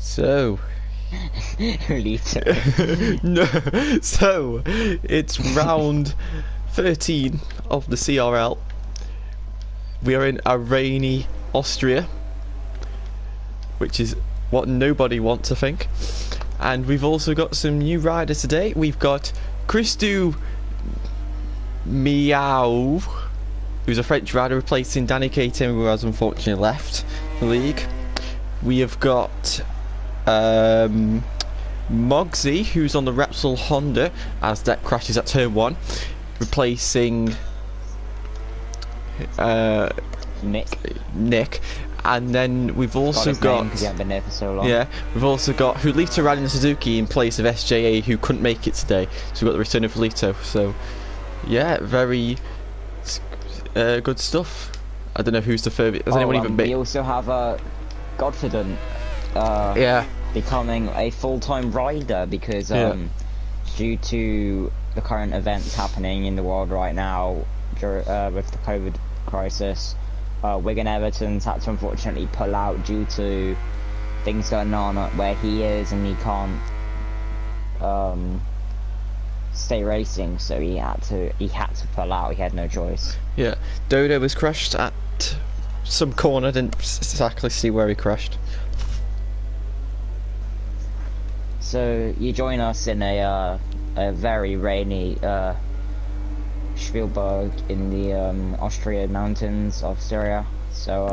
So, Lito. no, so it's round 13 of the CRL. We are in a rainy Austria, which is what nobody wants, I think. And we've also got some new riders today. We've got Christou Miao, who's a French rider replacing Danny Caton, who has unfortunately left the league. We have got Mogsy, who's on the Repsol Honda as that crashes at turn 1, replacing Nick. And then we've also got because he hasn't been there for so long. Yeah, we've also got Julito riding the Suzuki in place of SJA, who couldn't make it today. So we've got the return of Julito. So yeah, very good stuff. I don't know who's the furthest. Has anyone even been? We also have Godfident becoming a full-time rider because due to the current events happening in the world right now with the COVID crisis, Wigan Everton's had to unfortunately pull out due to things going on where he is, and he can't stay racing, so he had to pull out. He had no choice. Yeah, Dodo was crashed at some corner. Didn't exactly see where he crashed. So you join us in a very rainy Spielberg in the Austrian mountains of Syria. So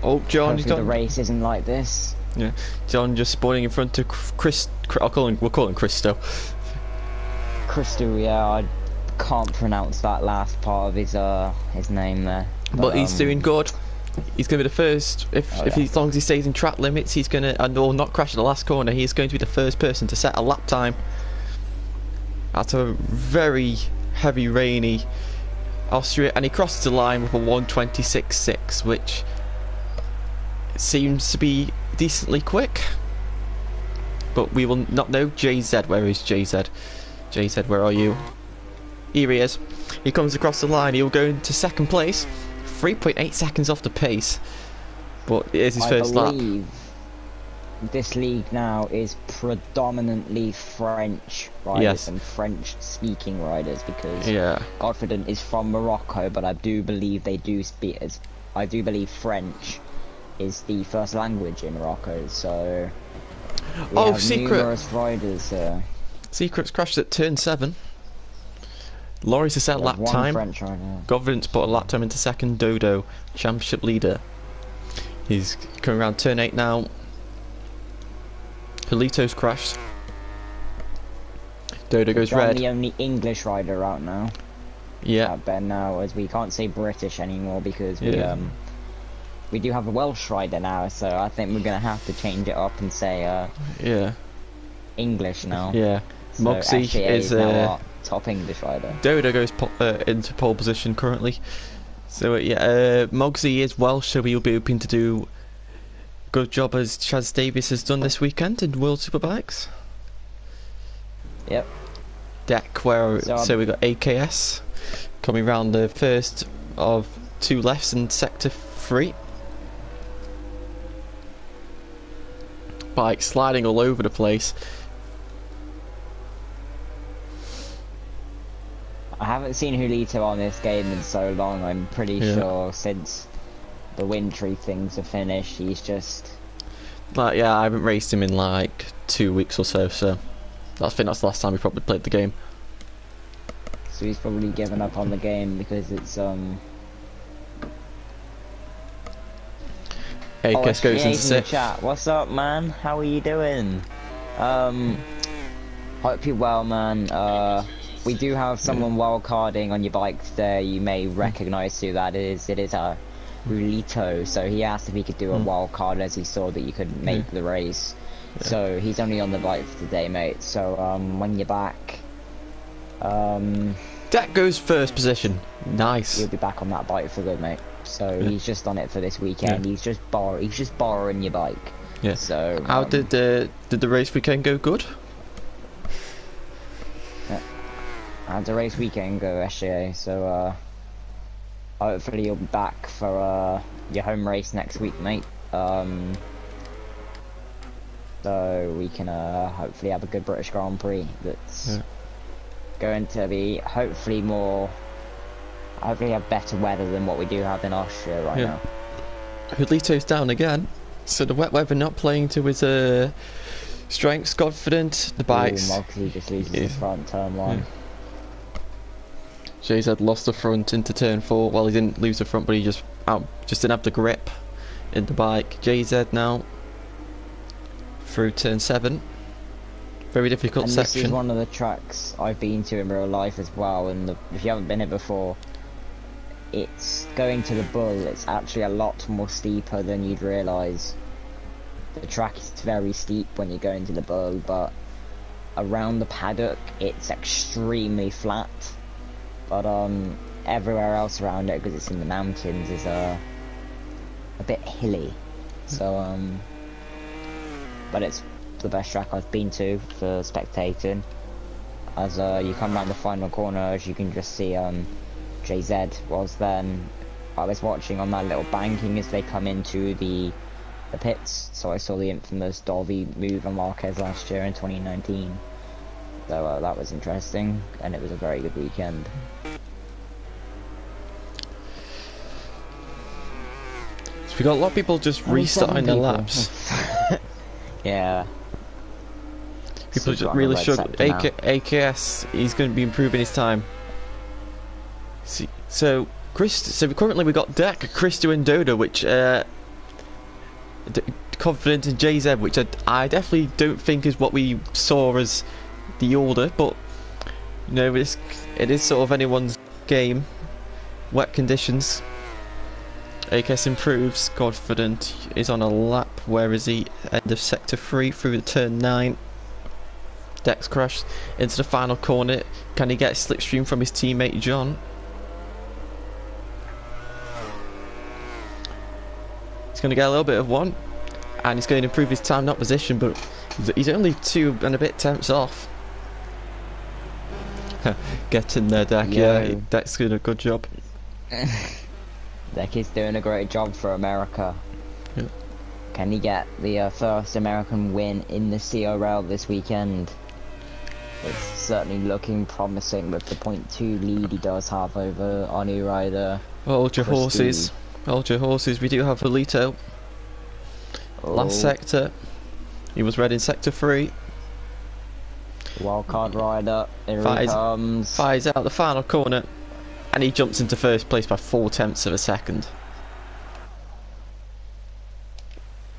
oh, John, hopefully the race isn't like this. Yeah, John just spawning in front of we'll call him Christo. Christo, yeah, I can't pronounce that last part of his name there. But he's doing good. He's going to be the first, as long as he stays in track limits, he's going to, and will not crash at the last corner, he's going to be the first person to set a lap time at a very heavy, rainy Austria, and he crosses the line with a 1:26.6, which seems to be decently quick. But we will not know. JZ, where is JZ? JZ, where are you? Here he is. He comes across the line, he'll go into second place. 3.8 seconds off the pace, but it is his first lap. This league now is predominantly French riders and French-speaking riders, because Godfident is from Morocco, but I do believe they do speak I do believe French is the first language in Morocco. So we have numerous riders there. Secret's crashed at turn 7. Laurie's to set lap time. Godfident's put a lap time into second. Dodo, championship leader. He's coming around turn 8 now. Julito's crashed. Dodo goes red. I'm the only English rider out now. Yeah. Out there now, as we can't say British anymore because we do have a Welsh rider now. So I think we're gonna have to change it up and say English now. Yeah. So Moxie is now our top English rider. Dodo goes into pole position currently. So Mogsy is Welsh, so he'll be hoping to do a good job as Chaz Davies has done this weekend in World Superbikes. Yep. Deck so we got AKS coming round the first of 2 lefts in sector 3. Bike sliding all over the place. I haven't seen Julito on this game in so long. I'm pretty sure since the wintry things are finished, he's just... But yeah, I haven't raced him in like 2 weeks or so, so I think that's the last time he probably played the game. So he's probably given up on the game because it's AKS goes into the chat. What's up, man? How are you doing? Hope you're well, man. We do have someone wildcarding on your bike today. You may recognise who that is. It is Julito. So he asked if he could do a wildcard as he saw that you couldn't make the race. Yeah. So he's only on the bike for today, mate. So when you're back, that goes first position. Nice. You'll be back on that bike for good, mate. So he's just on it for this weekend. He's just borrowing your bike. Yeah. So how did the race weekend go? Good. How'd the race weekend go, SJA? So hopefully you'll be back for your home race next week, mate. So we can hopefully have a good British Grand Prix that's going to be hopefully have better weather than what we do have in Austria right now. Julito's down again, so the wet weather not playing to his strengths. Confident, the bikes. Moxley just loses the front turn one. JZ lost the front into turn 4. Well, he didn't lose the front, but he just didn't have the grip in the bike. JZ now through turn 7. Very difficult section. This is one of the tracks I've been to in real life as well, and if you haven't been here before, it's going to the Bull. It's actually a lot more steeper than you'd realise. The track is very steep when you're going to the Bull, but around the paddock it's extremely flat. But everywhere else around it, because it's in the mountains, is a bit hilly. So but it's the best track I've been to for spectating. As you come around the final corner, as you can just see, JZ was then. I was watching on that little banking as they come into the pits, so I saw the infamous Dolby move on Marquez last year in 2019. So that was interesting, and it was a very good weekend. So we got a lot of people just restarting their laps. Yeah. People just really struggle. AKS, he's going to be improving his time. See, so currently we got Deck, Christo and Dodo, which confident in JZ, which I definitely don't think is what we saw as the order, but you know, it is sort of anyone's game. Wet conditions. AKS improves. Confident is on a lap. Where is he? End of sector 3 through the turn 9. Dex crashed into the final corner. Can he get a slipstream from his teammate John? He's going to get a little bit of one, and he's going to improve his time, not position, but he's only 2 and a bit tenths off. Get in there, Deck. Yeah, Deck's doing a good job. Deck is doing a great job for America. Yeah. Can he get the first American win in the CRL this weekend? It's certainly looking promising with the 0.2 lead he does have over our new rider. Hold your horses. Hold your horses. We do have Julito. Last sector. He was red in sector 3. Wildcard rider. Here he comes. Fires out the final corner. And he jumps into first place by 4 tenths of a second.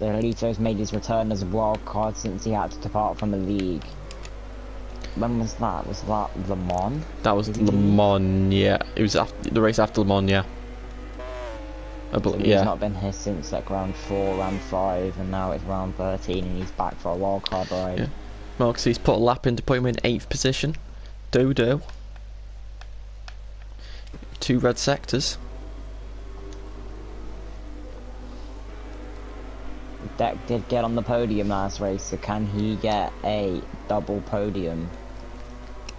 Julito's made his return as a wild card since he had to depart from the league. When was that? Was that Le Mans? That was Le Mans, yeah. It was after, the race after Le Mans, yeah. So he's not been here since like round 4, round 5, and now it's round 13, and he's back for a wild card ride. Yeah. Moxie's put a lap in to put him in 8th position. Dodo. 2 red sectors. Deck did get on the podium last race, so can he get a double podium?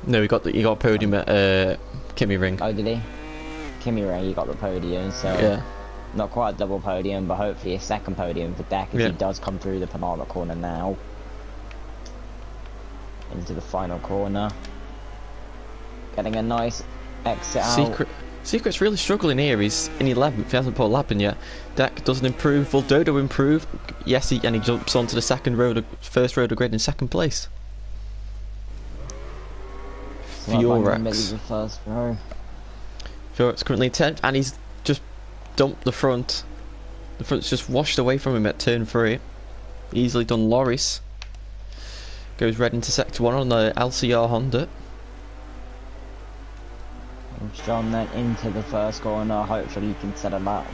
No, he got a podium at Kimi Ring. Oh, did he? Kimi Ring, he got the podium, so yeah. Not quite a double podium, but hopefully a second podium for Deck if he does come through the penultimate corner now. Into the final corner. Getting a nice exit out. Secret's really struggling here. He's in 11th. He hasn't put a lap in yet. Deck doesn't improve. Will Dodo improve? Yes, he jumps onto the first road of grid in 2nd place. Fiorex. Fiorex currently 10th, and he's just dumped the front. The front's just washed away from him at turn 3. Easily done. Loris goes red into sector 1 on the LCR Honda. John then into the first corner, hopefully he can set a lap.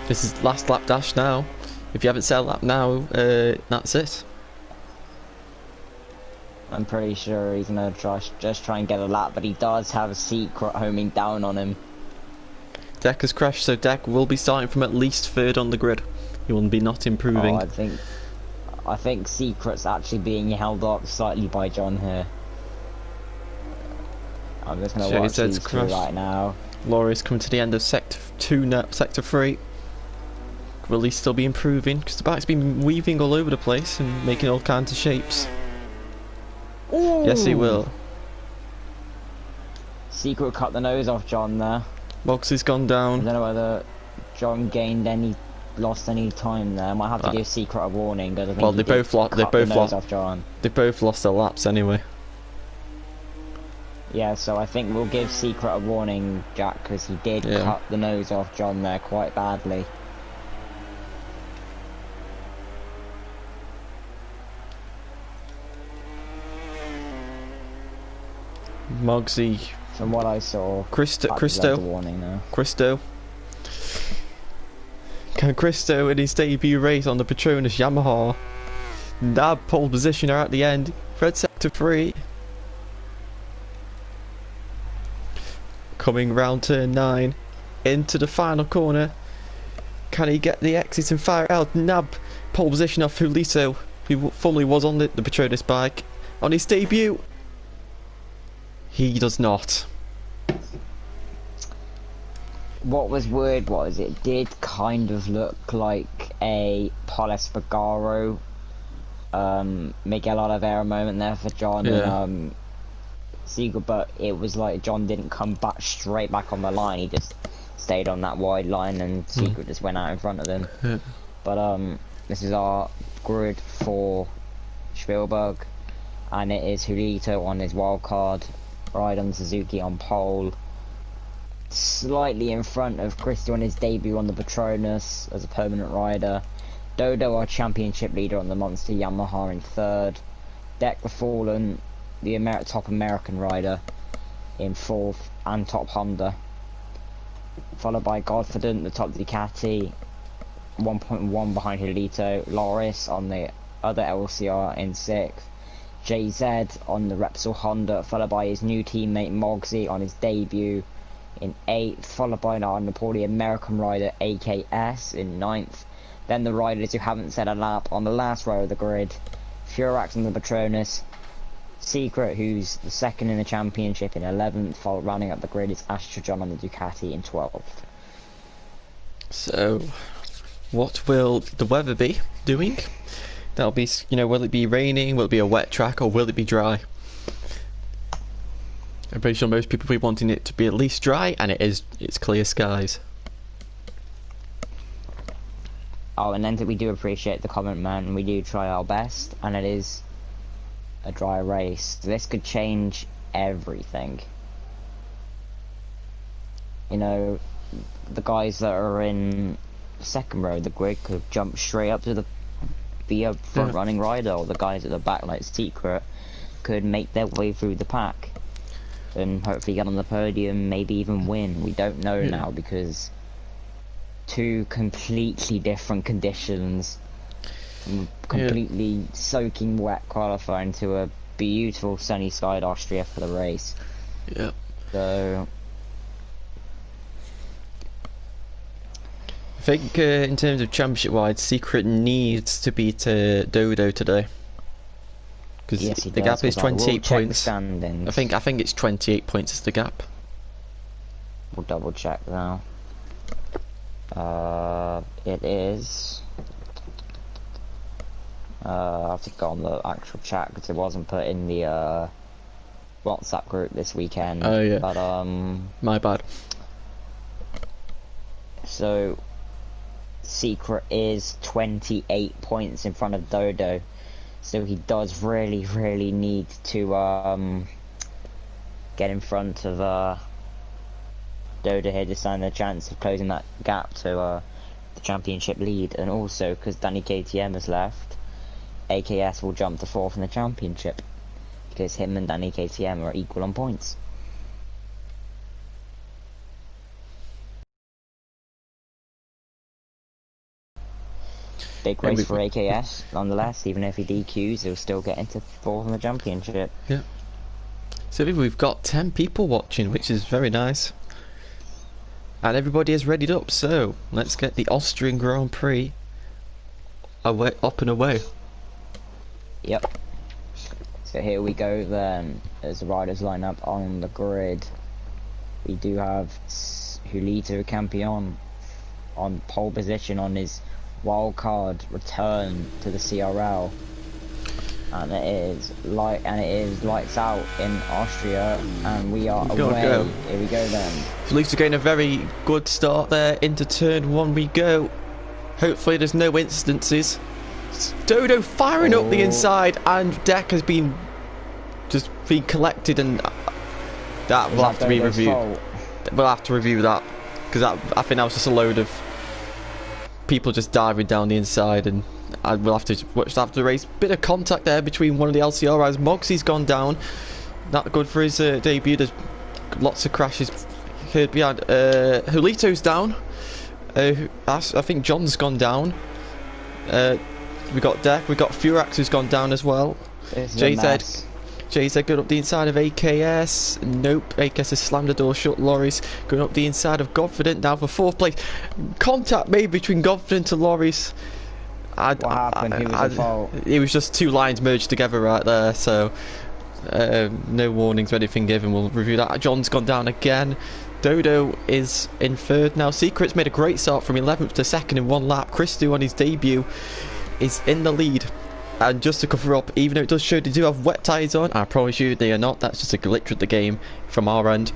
This is last lap dash now. If you haven't set a lap now, that's it. I'm pretty sure he's going to just try and get a lap, but he does have a Secret homing down on him. Deck has crashed, so Deck will be starting from at least 3rd on the grid. He will be not improving. Oh, I think Secret's actually being held up slightly by John here. I'm just going to watch these two right now. Laura's coming to the end of sector 2 now, sector 3. will he still be improving? Because the bike's been weaving all over the place and making all kinds of shapes. Ooh. Yes, he will. Secret cut the nose off John there. Moxie's gone down. I don't know whether John lost any time there. Might have to give Secret a warning. Well, they both lost their laps anyway. Yeah, so I think we'll give Secret a warning, Jack, because he did cut the nose off John there quite badly. Mogsy. From what I saw, Cristo. Can Cristo in his debut race on the Petronas Yamaha nab pole positioner at the end? Red sector 3. Coming round turn 9 into the final corner. Can he get the exit and fire out? Nab pole position off Julito, who formerly was on the Petronas bike on his debut. He does not. What was weird was it did kind of look like a Paul Espargaro, Miguel Oliveira moment there for John and Siegel, but it was like John didn't come back straight back on the line. He just stayed on that wide line, and Siegel just went out in front of him. But this is our grid for Spielberg, and it is Julito on his wild card, ride on Suzuki on pole, slightly in front of Cristo on his debut on the Petronas as a permanent rider. Dodo, our championship leader on the Monster Yamaha, in third. Deck the Fallen, the top American rider, in fourth, and top Honda. Followed by Godfident, the top Ducati, 1.1 behind Julito. Loris on the other LCR in sixth. JZ on the Repsol Honda, followed by his new teammate Mogsy on his debut in 8th, followed by our Napoli American rider AKS in 9th. Then the riders who haven't set a lap on the last row of the grid: Furax on the Petronas, Secret, who's the second in the championship, in 11th, followed rounding up the grid is Astra John on the Ducati in 12th. So, what will the weather be doing? That'll be, will it be raining, will it be a wet track, or will it be dry? I'm pretty sure most people will be wanting it to be at least dry, and it's clear skies. Oh, and then we do appreciate the comment, man. We do try our best, and it is a dry race. This could change everything. The guys that are in second row of the grid could jump straight up to be a front-running rider, or the guys at the back, like Secret, could make their way through the pack and hopefully get on the podium, maybe even win. We don't know now, because two completely different conditions, completely soaking wet qualifying to a beautiful sunny skied Austria for the race. Yeah. So I think in terms of championship wide, Secret needs to beat Dodo today. Because the gap is 28 points. I think it's 28 points is the gap. We'll double check now. It is. I have to go on the actual chat because it wasn't put in the WhatsApp group this weekend. Oh yeah. But my bad. So Secret is 28 points in front of Dodo. So he does really need to get in front of Dodo here to stand a chance of closing that gap to the championship lead. And also, because Danny KTM has left, AKS will jump to 4th in the championship, because him and Danny KTM are equal on points. Big race for AKS, nonetheless. Even if he DQs, he'll still get into 4th in the championship. Yeah. So we've got 10 people watching, which is very nice. And everybody is readied up, so let's get the Austrian Grand Prix up and away. Yep. So here we go then, as the riders line up on the grid. We do have Julito Campion on pole position on his wild card return to the CRL, and it is lights out in Austria, and we are away. Go. Here we go then. Leafs are getting a very good start there. Into turn 1 we go. Hopefully there's no incidences. Dodo firing up the inside, and Deck has been collected, and that will have to be reviewed. Fault? We'll have to review that, because I think that was just a load of people just diving down the inside, and we'll have to watch after the race. Bit of contact there between one of the LCR riders. Moggsy's gone down. Not good for his debut. There's lots of crashes heard behind. Julito's down. I think John's gone down. We got Deck. We got Furax who's gone down as well. JZ going up the inside of AKS. Nope, AKS has slammed the door shut. Loris going up the inside of Godfident now for 4th place. Contact made between Godfident and Loris. What happened? Who was at fault? It was just 2 lines merged together right there, so no warnings or anything given. We'll review that. John's gone down again. Dodo is in 3rd now. Secret's made a great start from 11th to 2nd in 1 lap. Christou on his debut is in the lead. And just to cover up, even though it does show they do have wet tyres on, I promise you they are not. That's just a glitch with the game from our end.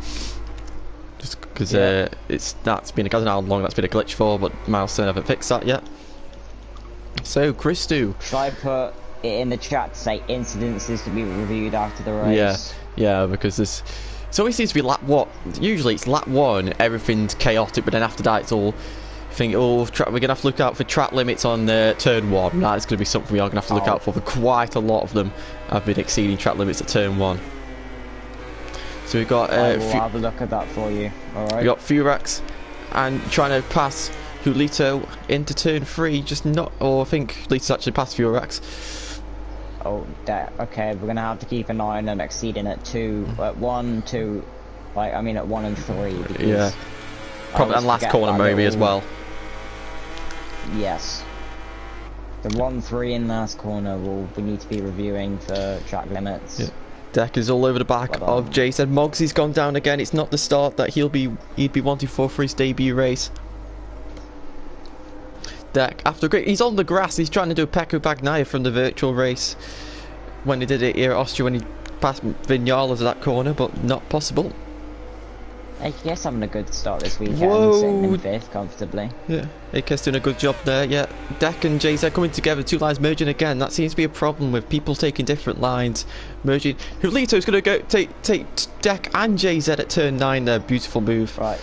Just because that's been, I don't know how long that's been a glitch for, but Milestone haven't fixed that yet. So Christou, should I put it in the chat to say incidences to be reviewed after the race? Yeah, because this, it always seems to be lap what? Usually it's lap 1, everything's chaotic, but then after that it's all. Think, we're going to have to look out for track limits on turn 1. That's going to be something we are going to have to look out for quite a lot of them have been exceeding track limits at turn 1. So we've got I will have a look at that for you. Alright. We've got Furax and trying to pass Julito into turn 3, just not, or I think Julito's actually passed Furax. Oh, okay, we're going to have to keep an eye on them exceeding at 1, 2, like, I mean at 1 and 3. Because yeah. Probably and last corner maybe as well. Yes. The 1-3 in last corner we need to be reviewing for track limits. Yeah. Deck is all over the back of JZ. Moggsy's gone down again. It's not the start that he'd be wanting for his debut race. Deck after he's on the grass. He's trying to do a Pecco Bagnaia from the virtual race when he did it here at Austria when he passed Vinales at that corner, but not possible. AKS having a good start this weekend, Whoa. sitting in 5th comfortably. Yeah, AKS doing a good job there. Yeah, Deck and JZ coming together, 2 lines merging again. That seems to be a problem with people taking different lines, merging. Julito's going to go take Deck and JZ at turn 9 there. Beautiful move. Right,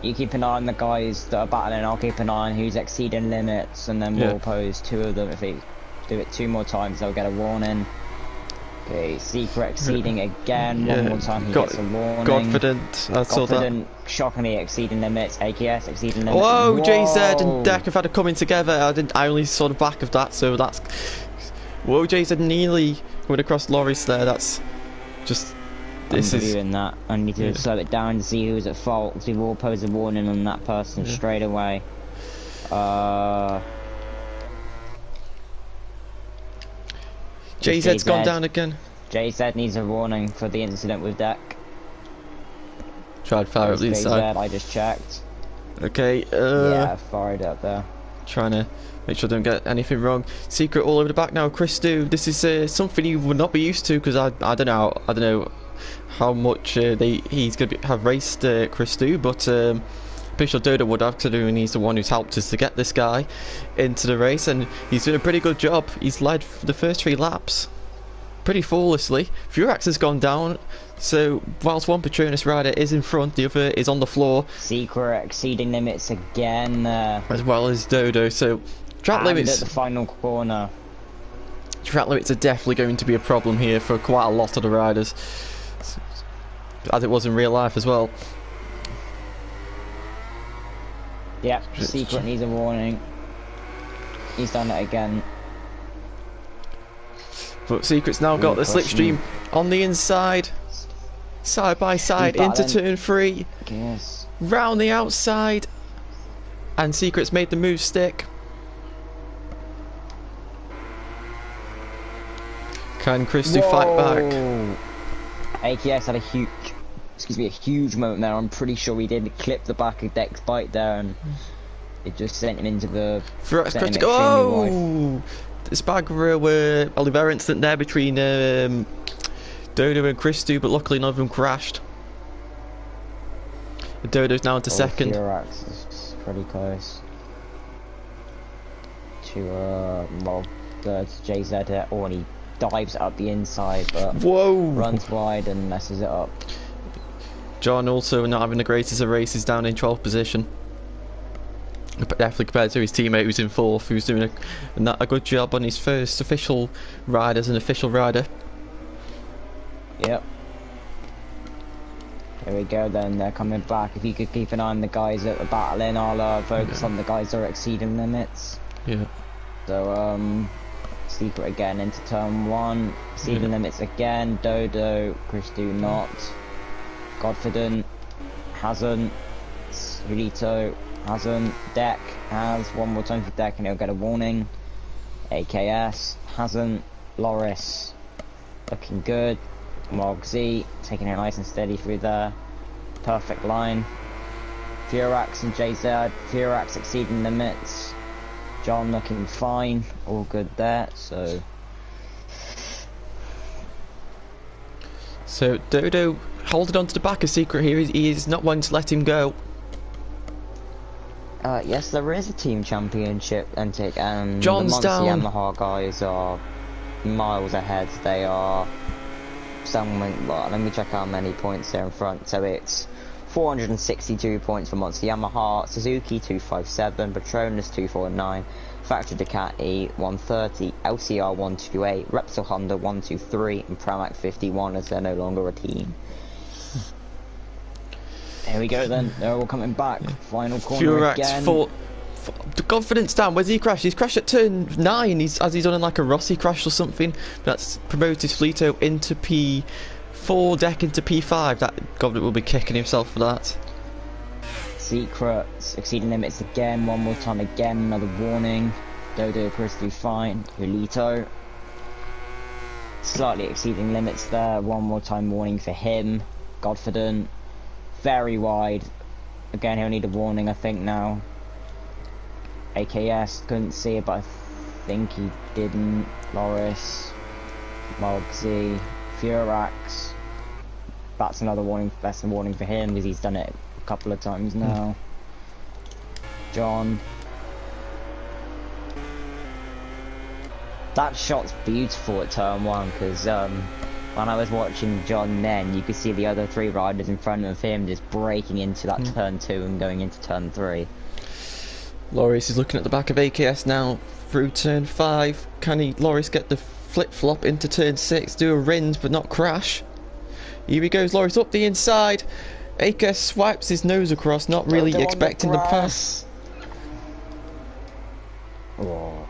you keep an eye on the guys that are battling. I'll keep an eye on who's exceeding limits, and then we'll pose 2 of them. If they do it 2 more times, they'll get a warning. Okay, Secret exceeding again. One more time he gets a warning. Godfident, shockingly exceeding limits. AKS exceeding limits. Whoa, JZ and Deck have had to come in together. I only saw the back of that, so that's. Whoa, JZ nearly went across Loris there. That's just. This is. Doing that. I need to slow it down to see who's at fault. Because we will pose a warning on that person straight away. JZ's gone down again. JZ needs a warning for the incident with Deck. Tried fire up the inside. I just checked. Okay. Yeah, fired up there. Trying to make sure I don't get anything wrong. Secret all over the back now. Christou, this is something you would not be used to, because I don't know how much he's going to have raced Christou, but pretty sure Dodo would have to do, and he's the one who's helped us to get this guy into the race, and he's doing a pretty good job. He's led for the first 3 laps pretty flawlessly. Furax has gone down, so whilst one Patronus rider is in front, the other is on the floor. Secret exceeding limits again, as well as Dodo. So track limits at the final corner. Track limits are definitely going to be a problem here for quite a lot of the riders, as it was in real life as well. Yep, Secret needs a warning. He's done it again. But Secret's now got the slipstream on the inside. Side by side into turn 3. Yes. Round the outside. And Secret's made the move stick. Can Christou fight back? AKS had a huge moment there. I'm pretty sure he did clip the back of Deck's bike there, and It just sent him into the... Oh! Spargo Oliveira incident there between Dodo and Christou, but luckily none of them crashed. Dodo's now into second. Furax is pretty close to JZ here. Oh, and he dives up the inside, but runs wide and messes it up. John also not having the greatest of races, down in 12th position. Definitely compared to his teammate who's in 4th, who's doing a good job on his first official ride as an official rider. Yep. Here we go then, they're coming back. If you could keep an eye on the guys that are battling, I'll focus on the guys that are exceeding limits. Yeah. So, Secret again into turn 1. Exceeding limits again. Dodo, Christou not. Godfident hasn't. Julito hasn't. Deck has. One more time for Deck and he'll get a warning. AKS hasn't. Loris looking good. Mogzy taking it nice and steady through there. Perfect line. Furax and JZ. Furax exceeding limits. John looking fine. All good there. So Dodo holding on to the back of Secret here. He is not one to let him go. Yes, there is a team championship and John's the down. Yamaha guys are miles ahead. They are something. Well, let me check how many points they're in front. So it's 462 points for Monster Yamaha, Suzuki 257, Petronas 249, Factory Ducati 130, LCR 128, Repsol Honda 123, and Pramac 51 as they're no longer a team. Here we go then, they're all coming back. Final corner Furax again. The confidence down. Where's he crashed? He's crashed at turn 9. He's done in like a Rossi crash or something. That's promoted Flito into P4, Deck into P5. That Goblet will be kicking himself for that. Secrets exceeding limits again. One more time again. Another warning. Dodo Christou fine. Julito slightly exceeding limits there. One more time warning for him. Godfident very wide. Again, he'll need a warning I think now. AKS couldn't see it, but I think he didn't. Loris, Mogzy, Furax. That's another warning. That's a warning for him because he's done it a couple of times now. John. That shot's beautiful at turn 1 because when I was watching John then, you could see the other 3 riders in front of him just breaking into that turn 2 and going into turn 3. Loris is looking at the back of AKS now through turn 5. Can Loris get the flip-flop into turn 6, do a Rins but not crash? Here he goes, Loris up the inside. AKS swipes his nose across, not really expecting the pass. Oh.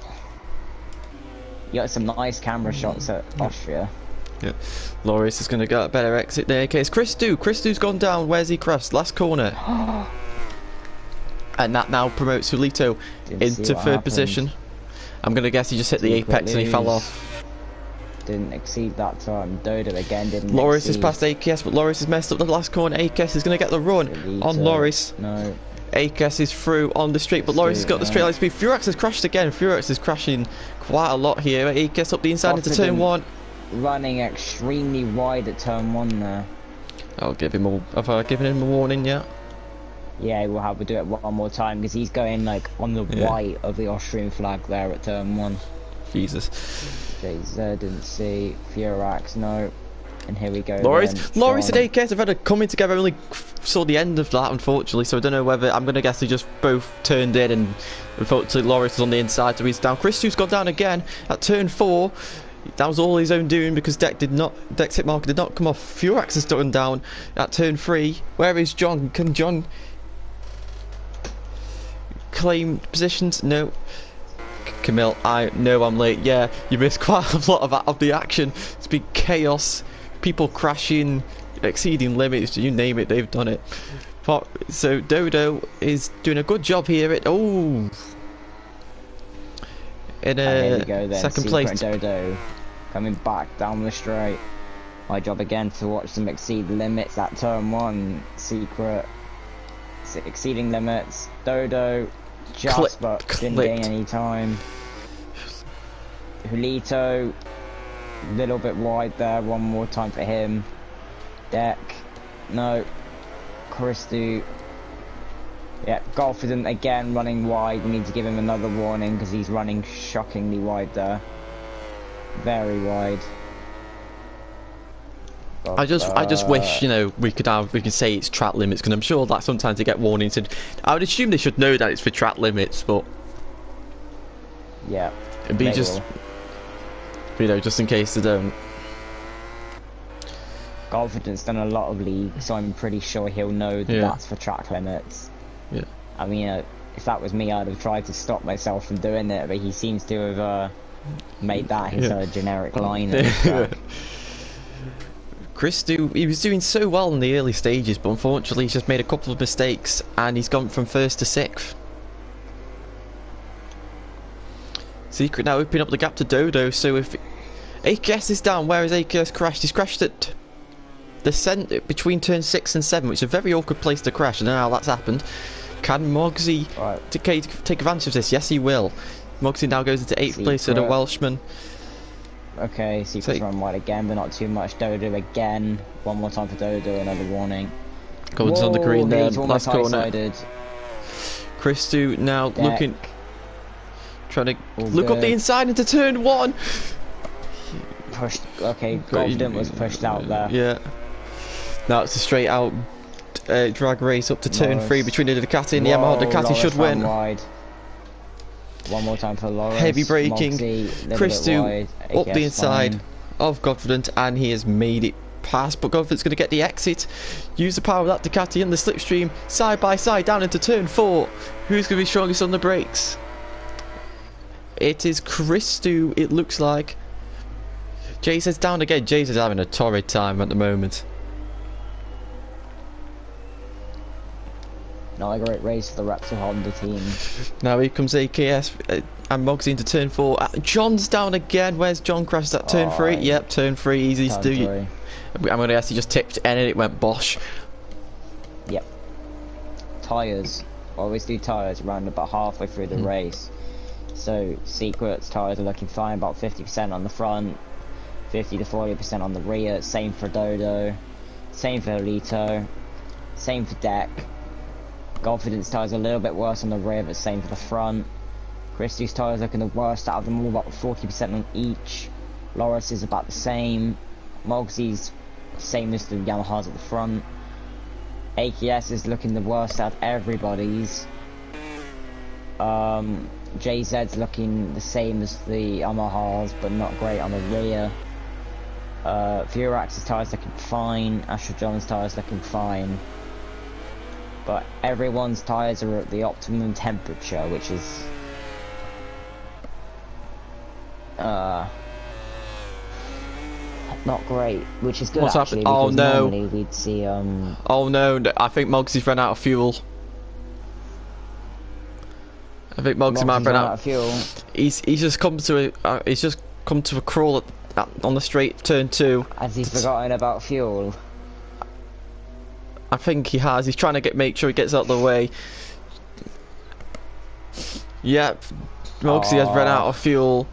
You got some nice camera shots at Austria. Yeah, Loris is going to get a better exit there. AKS Christou's gone down. Where's he crashed? Last corner. And that now promotes Julito into 3rd position. I'm going to guess he just hit the apex and he fell off. Didn't exceed that time. Dodo again didn't Loris exceed. has passed AKS, but Loris has messed up the last corner. AKS is going to get the run Julito. on Loris. No. AKS is through on the straight, but Loris has got the straight line speed. Furax has crashed again. Furax is crashing quite a lot here. AKS up the inside into turn 1. Running extremely wide at turn 1 there. I'll give him a... Have I given him a warning yet? Yeah, we'll have to do it one more time because he's going like on the white of the Austrian flag there at turn 1. Jesus. JZ didn't see. Furax, no. And here we go. Loris and AKS have had a coming together. I only saw the end of that, unfortunately, so I don't know whether... I'm going to guess they just both turned in, and unfortunately Loris is on the inside, so he's down. Christou's gone down again at turn 4. That was all his own doing because Deck's hit marker did not come off. Furax has gone down at turn 3. Where is John? Can John claim positions? No. Camille, I know I'm late. Yeah, you missed quite a lot of the action. It's been chaos, people crashing, exceeding limits, you name it, they've done it. So Dodo is doing a good job here at in a second place. Dodo coming back down the straight. My job again to watch them exceed limits at turn 1. Secret exceeding limits. Dodo but didn't gain any time. Julito, little bit wide there. One more time for him. Deck, no. Christou. Yeah, Golfident again running wide. We need to give him another warning because he's running shockingly wide there. Very wide. But, I just wish, you know, we could say it's track limits, because I'm sure that sometimes they get warnings, and I would assume they should know that it's for track limits, but yeah, it'd be just, you know, just in case they don't. Golfident's done a lot of leagues, so I'm pretty sure he'll know that that's for track limits. Yeah. I mean, if that was me, I'd have tried to stop myself from doing it, but he seems to have made that his generic line. Christou, he was doing so well in the early stages, but unfortunately he's just made a couple of mistakes and he's gone from 1st to 6th. Secret now opening up the gap to Dodo, so if AKS is down, where has AKS crashed? He's crashed at the centre between turn 6 and 7, which is a very awkward place to crash. I don't know how that's happened. Can Mogsy take advantage of this? Yes, he will. Mogsy now goes into 8th place at a Welshman. Okay, Secret's run wide again, but not too much. Dodo again. One more time for Dodo, another warning. Gordon's on the green there, last corner. Sided. Christou now looking, trying to look up the inside into turn 1. Pushed. Okay, Golden was pushed out there. Yeah. Now it's a straight out drag race up to turn 3 between the Ducati and the Yamaha. Ducati should win. Wide. One more time for Loris. Heavy braking. Christou up the inside of Godfident, and he has made it past, but Godfident's going to get the exit. Use the power of that Ducati and the slipstream side by side down into turn 4. Who's going to be strongest on the brakes? It is Christou, it looks like. Jason's down again. Jason's having a torrid time at the moment. Not a great race for the Repsol Honda team. Now here comes AKS and Mogsy into turn 4. John's down again. Where's John crashed at turn 3? Yep, turn 3, easy to do. I'm going to guess he just tipped and it went bosh. Yep. Tyres. Always do tyres around about halfway through the race. So Secret's tyres are looking fine, about 50% on the front, 50 to 40% on the rear. Same for Dodo. Same for Alito. Same for Deck. Golfident's tyres are a little bit worse on the rear, but same for the front. Christou's tyres looking the worst out of them all, about 40% on each. Loris is about the same. Mogsy's same as the Yamahas at the front. AKS is looking the worst out of everybody's. JZ's looking the same as the Yamahas, but not great on the rear. Furax's tyres looking fine. Astro John's tyres looking fine. But everyone's tyres are at the optimum temperature, which is not great, which is good. What's actually, happened? Oh no! Normally we'd see Oh no! I think Mogsy's run out of fuel. I think Mogsy's might have run out of fuel. He's just come to a crawl on the straight turn 2. Has he forgotten about fuel? I think he has. He's trying to make sure he gets out of the way. Yep, Mogsy has run out of fuel.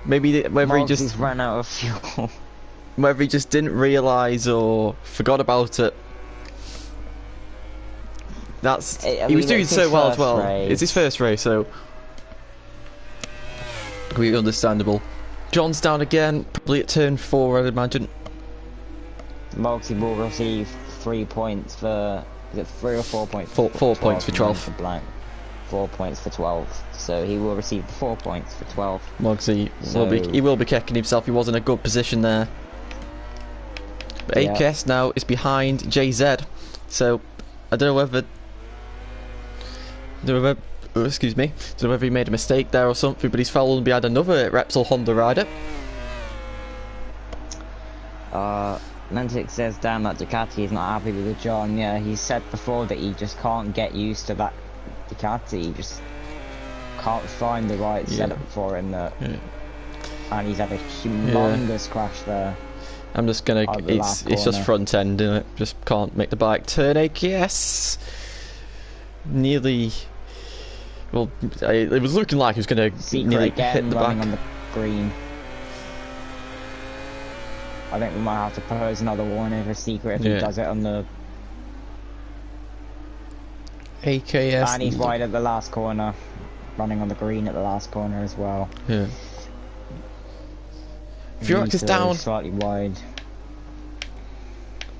Maybe whether he just ran out of fuel. Whether he just didn't realise or forgot about it. He was doing so well as well. It's his first race, so completely understandable. John's down again, probably at turn 4, I'd imagine. Mogsy will receive 3 points for, is it 3 or 4 points? 4 points for 12th. For blank. 4 points for 12th. So he will receive 4 points for 12th. Mogsy will be kicking himself. He was in a good position there. But AKS now is behind JZ. So I don't know whether excuse me. Don't know whether he made a mistake there or something, but he's fallen behind another Repsol Honda rider. Lentic says, damn, that Ducati is not happy with the John. Yeah, he said before that he just can't get used to that Ducati. He just can't find the right setup for him. And he's had a humongous crash there. I'm just gonna. It's just front end, isn't it? Just can't make the bike turn. AKS nearly Well, it was looking like he was going to nearly hit the back. On the green. I think we might have to pose another warning for Secret if he does it on the... AKS. And he's wide at the last corner. Running on the green at the last corner as well. Yeah. Felix is down. Slightly wide.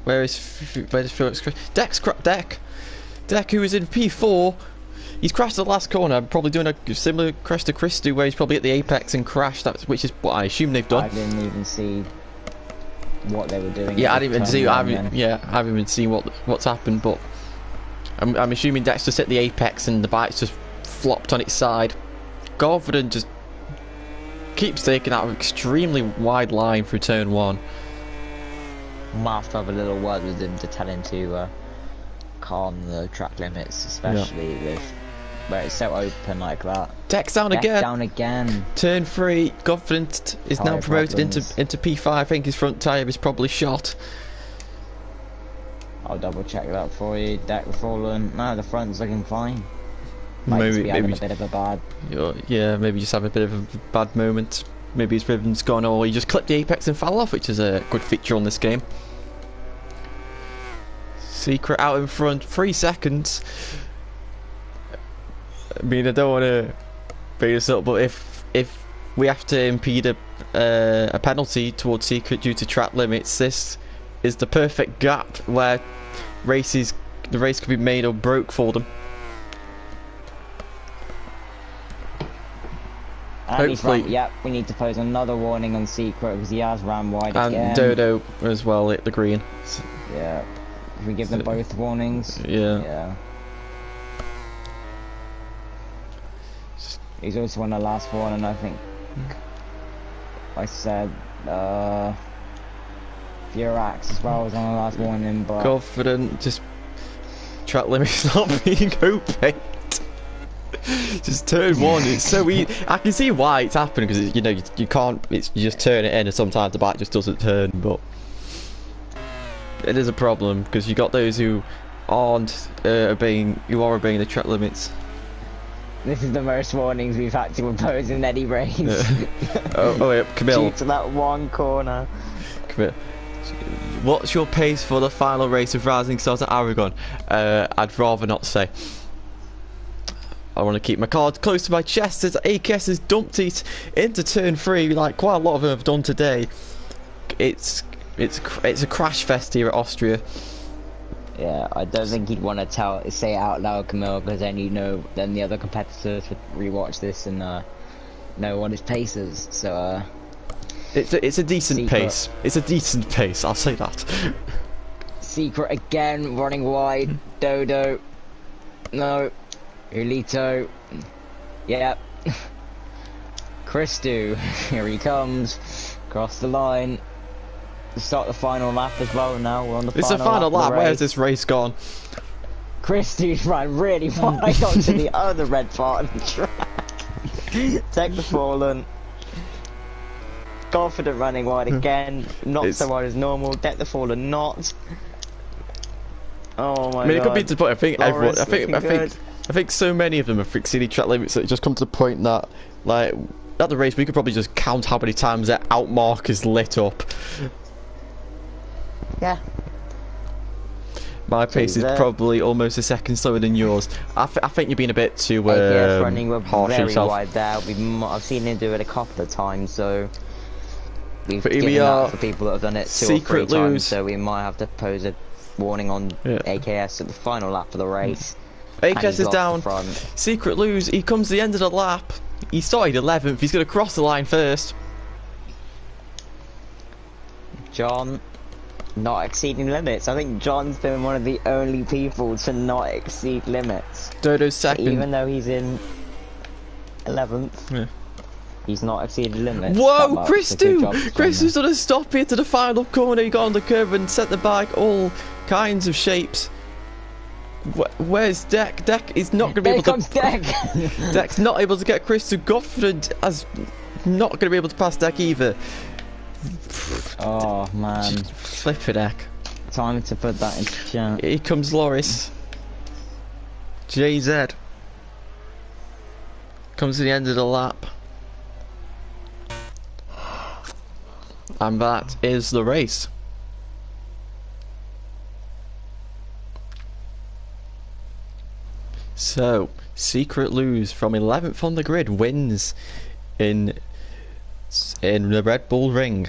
Where's Felix? Deck, who was in P4, he's crashed at the last corner, probably doing a similar crash to Christou, where he's probably at the apex and crashed, which is what I assume they've done. I didn't even see what they were doing. Yeah, I didn't even see. I haven't even seen what's happened, but I'm assuming Deck's just hit the apex and the bike's just flopped on its side. Confident just keeps taking that extremely wide line through turn 1. Might have to have a little word with him to tell him to calm the track limits, especially with where it's so open like that. Deck's down again. Down again. Turn 3. Confident is now promoted into P5. I think his front tyre is probably shot. I'll double check that for you. Deck fallen. No, the front's looking fine. Maybe having a bit of a bad. Yeah, maybe just have a bit of a bad moment. Maybe his ribbon's gone, or he just clipped the apex and fell off, which is a good feature on this game. Secret out in front, 3 seconds. I mean, I don't want to beat us up, but if we have to impede a penalty towards Secret due to track limits, this is the perfect gap where the race could be made or broke for them. Hopefully, yep, we need to pose another warning on Secret because he has ran wide and again. Dodo as well at the green. Yeah, if we give them both warnings. Yeah. He's also on the last one, and I think I said Furax as well was on the last warning, but Confident, just track limits not being obeyed. Just turn 1, it's so easy. I can see why it's happening because you know you can't. You just turn it in, and sometimes the bike just doesn't turn. But it is a problem because you got those who aren't obeying the track limits. This is the most warnings we've had to impose in any race. Oh yeah, Camille. Due to that one corner. Camille, what's your pace for the final race of Rising Stars at Aragon? I'd rather not say. I want to keep my cards close to my chest as AKS has dumped it into turn 3, like quite a lot of them have done today. It's a crash fest here at Austria. Yeah, I don't think he'd want to say it out loud, Camille, because then the other competitors would rewatch this and know what his pace is. So it's a decent pace. It's a decent pace. I'll say that. Secret again, running wide. Dodo, no. Ulito, yep. Christou, here he comes. Cross the line. Start the final lap as well now. We're on the it's a final lap. Where's this race gone? Christou's ran really wide onto the other red part of the track. Take the fallen. Confident running wide again. Not so wide as normal. Deck the fallen not. Oh my god. It could be to the point. I think everyone. I think so many of them have exceeded track limits that it just come to the point that, like, at the race we could probably just count how many times their outmark is lit up. Yeah. My pace is probably almost a second slower than yours. I think you're being a bit too running harsh very yourself. Wide there. I've seen him do it a couple of times, so we've given that for people that have done it 2 or 3 times. So we might have to pose a warning on AKS at the final lap of the race. AKS is down. Secret lose. He comes to the end of the lap. He started 11th. He's going to cross the line first. John, not exceeding limits. I think John's been one of the only people to not exceed limits. Dodo's second. Even though he's in 11th, he's not exceeded limits. Whoa, Christou! Christou's done a stop here to the final corner. He got on the curve and set the bike all kinds of shapes. Where's Deck? Deck is not going to be able to. Deck. Deck's not able to get Christou. Confident as not going to be able to pass Deck either. Oh man! Flip it, Deck. Time to put that into chat. Here comes Loris. JZ. Comes to the end of the lap. And that is the race. So, Secret Lose from 11th on the grid wins in the Red Bull Ring.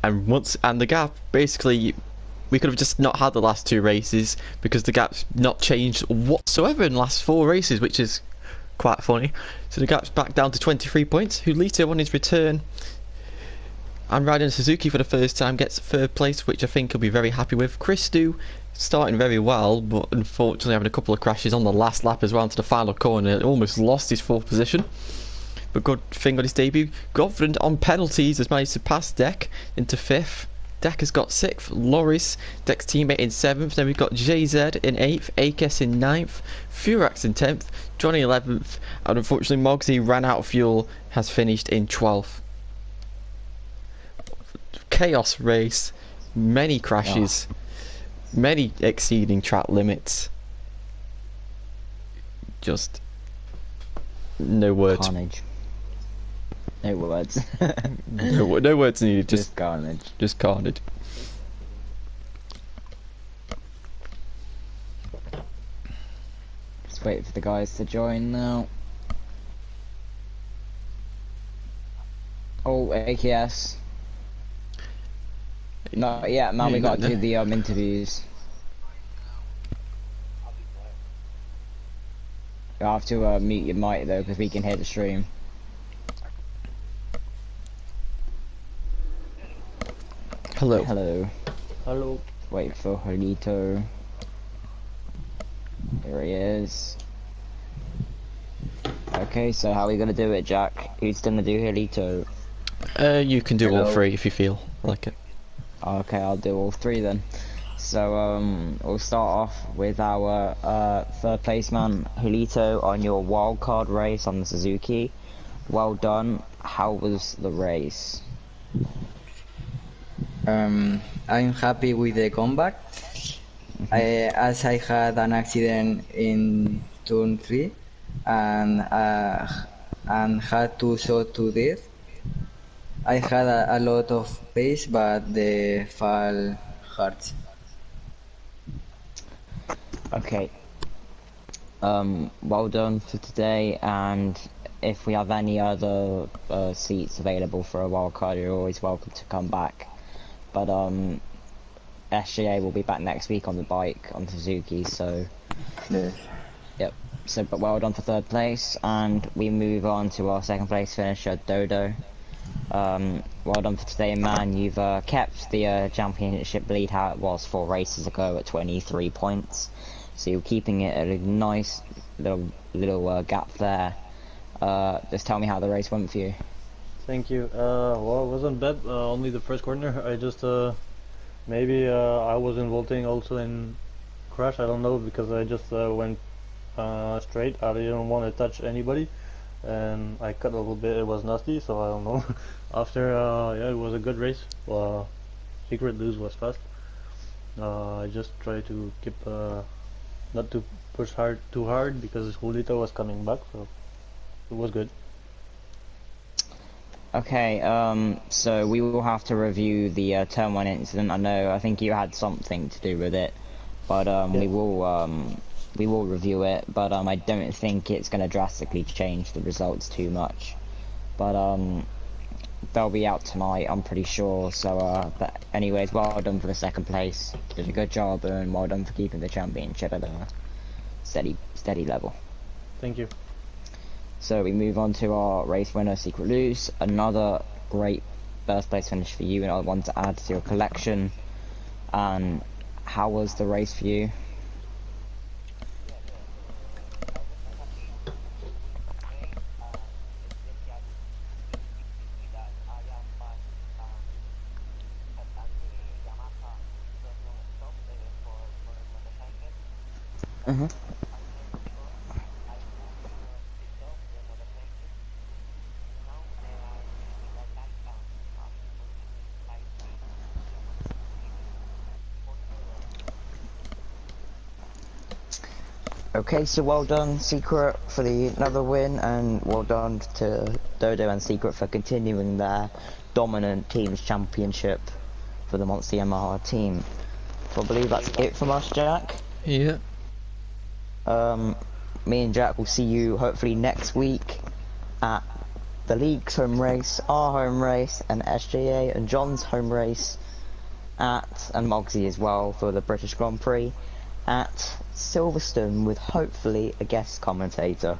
And the gap, basically, we could have just not had the last 2 races because the gap's not changed whatsoever in the last 4 races, which is quite funny. So the gap's back down to 23 points. Julito on his return and riding a Suzuki for the first time gets 3rd place, which I think he'll be very happy with. Christou starting very well, but unfortunately having a couple of crashes on the last lap as well into the final corner. Almost lost his 4th position. But good thing on his debut. Godfrey on penalties has managed to pass Deck into 5th. Deck has got 6th. Loris, Deck's teammate, in 7th. Then we've got JZ in 8th. Akes in 9th. Furax in 10th. Johnny 11th. And unfortunately Mogsy ran out of fuel, has finished in 12th. Chaos race. Many crashes. Many exceeding track limits. Just no words. Carnage. No words. no words needed. Just carnage. Just carnage. Just wait for the guys to join now. Oh, AKS. Not yet, man. We got to do the interviews. You have to mute your mic though, because we can hear the stream. Hello. Hello. Hello. Wait for Julito. Here he is. Okay, so how are we gonna do it, Jack? Who's gonna do Julito? You can do all 3 if you feel like it. Okay, I'll do all 3 then. So we'll start off with our 3rd place man, Julito, on your wildcard race on the Suzuki. Well done. How was the race? I'm happy with the comeback. As I had an accident in turn 3 and had to shot to death. I had a lot of pace, but the fall hurts. Okay. Well done for today, and if we have any other seats available for a wildcard, you're always welcome to come back. But SGA will be back next week on the bike on Suzuki, so Yes. Yep. So, but well done for 3rd place, and we move on to our 2nd place finisher, Dodo. Well done for today, man. You've kept the championship lead how it was 4 races ago at 23 points. So you're keeping it at a nice little gap there. Just tell me how the race went for you. Thank you. Well, it wasn't bad. Only the first corner. I just maybe I was involved also in crash. I don't know, because I just went straight. I didn't want to touch anybody, and I cut a little bit. It was nasty, so I don't know. After yeah, it was a good race. Secret Lose was fast. I just tried to keep not to push too hard because Julito was coming back, so it was good. Okay, so we will have to review the turn 1 incident. I think you had something to do with it, but yeah. we will review it. But I don't think it's going to drastically change the results too much. But they'll be out tonight, I'm pretty sure. So, but anyways, well done for the 2nd place. Did a good job, and well done for keeping the championship at a steady level. Thank you. So we move on to our race winner, Secret Lose. Another great 1st place finish for you, another one to add to your collection. And how was the race for you? Okay, so well done, Secret, for another win, and well done to Dodo and Secret for continuing their dominant teams championship for the Monster Yamaha team. So I believe that's it from us, Jack. Yeah. Me and Jack will see you hopefully next week at the league's home race, our home race, and SJA and John's home race and Mogsy as well for the British Grand Prix at Silverstone with hopefully a guest commentator.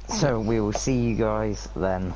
So we will see you guys then.